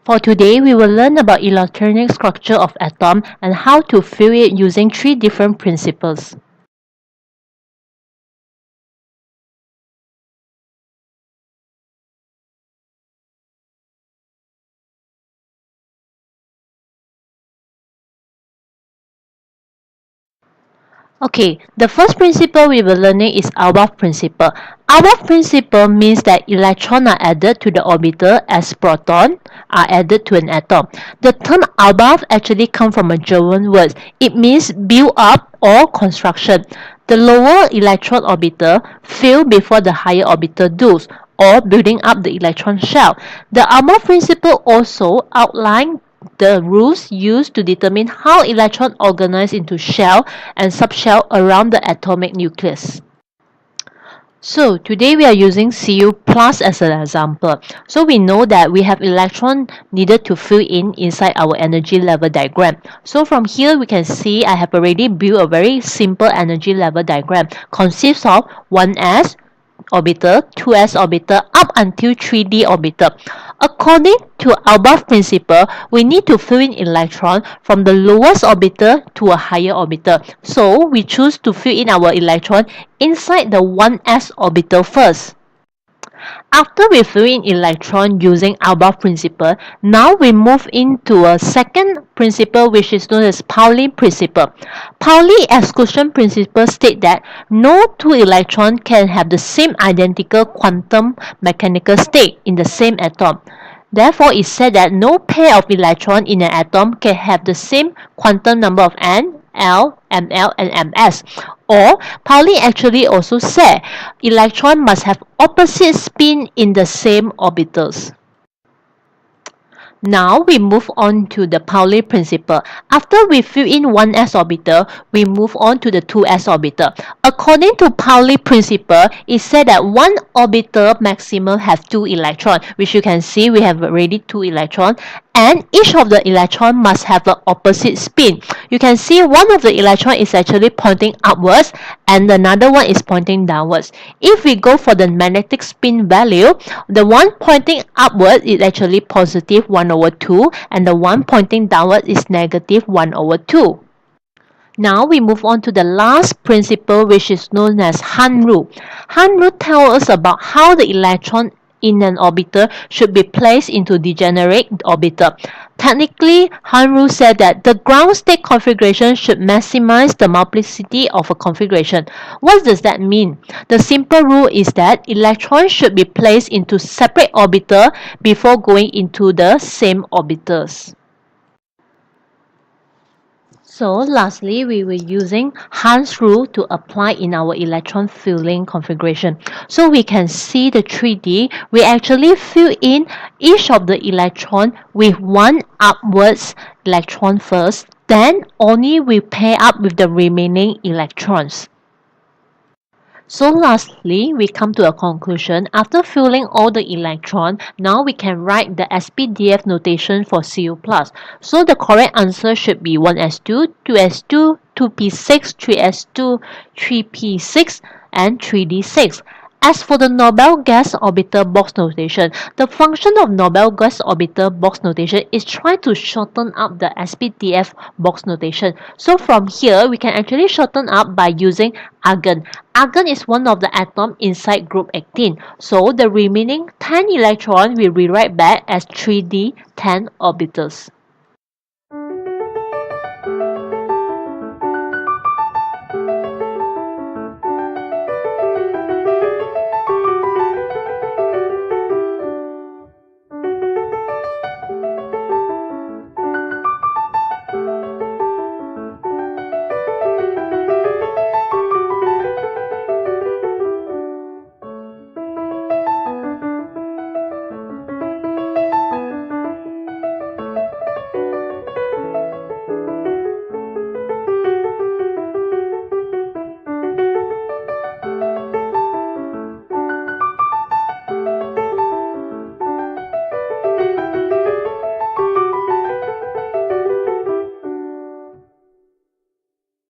For today, we will learn about electronic structure of atom and how to fill it using three different principles. Okay, the first principle we will learning is Auerbach principle. Auerbach principle means that electrons are added to the orbital as protons are added to an atom. The term Auerbach actually comes from a German word. It means build up or construction. The lower electron orbital fill before the higher orbital does, or building up the electron shell. The Auerbach principle also outlines the rules used to determine how electrons organize into shell and subshell around the atomic nucleus. So today we are using Cu plus as an example. So we know that we have electron needed to fill in inside our energy level diagram. So from here we can see I have already built a very simple energy level diagram. Consists of 1s orbital, 2s orbital up until 3d orbital. According to Auerbach principle, we need to fill in electron from the lowest orbital to a higher orbital. So we choose to fill in our electron inside the 1s orbital first. After we fill in electron using Auerbach principle, now we move into a second principle which is known as Pauli principle. Pauli exclusion principle states that no two electrons can have the same identical quantum mechanical state in the same atom. Therefore, it said that no pair of electrons in an atom can have the same quantum number of n, L, Ml, and Ms. Or, Pauli actually also said electrons must have opposite spin in the same orbitals. Now we move on to the Pauli principle. After we fill in 1s orbital, we move on to the 2s orbital. According to Pauli principle, it said that one orbital maximum has 2 electrons, which you can see we have already 2 electrons, and each of the electron must have an opposite spin. You can see one of the electron is actually pointing upwards and another one is pointing downwards. If we go for the magnetic spin value, the one pointing upward is actually positive 1/2 and the one pointing downward is negative 1/2. Now we move on to the last principle which is known as Hahn rule. Hahn rule tells us about how the electron in an orbital should be placed into degenerate orbital. Technically, Hahn rule said that the ground state configuration should maximize the multiplicity of a configuration. What does that mean? The simple rule is that electrons should be placed into separate orbital before going into the same orbitals. So lastly, we were using Hahn's rule to apply in our electron filling configuration. So we can see the 3D, we actually fill in each of the electron with one upwards electron first, then only we pair up with the remaining electrons. So lastly, we come to a conclusion. After filling all the electron, now we can write the SPDF notation for Cu+. So the correct answer should be 1s2, 2s2, 2p6, 3s2, 3p6, and 3d6. As for the Nobel gas orbital box notation, the function of Nobel gas orbital box notation is try to shorten up the SPDF box notation. So from here, we can actually shorten up by using argon. Argon is one of the atoms inside group 18. So the remaining 10 electrons will rewrite back as 3d10 orbitals.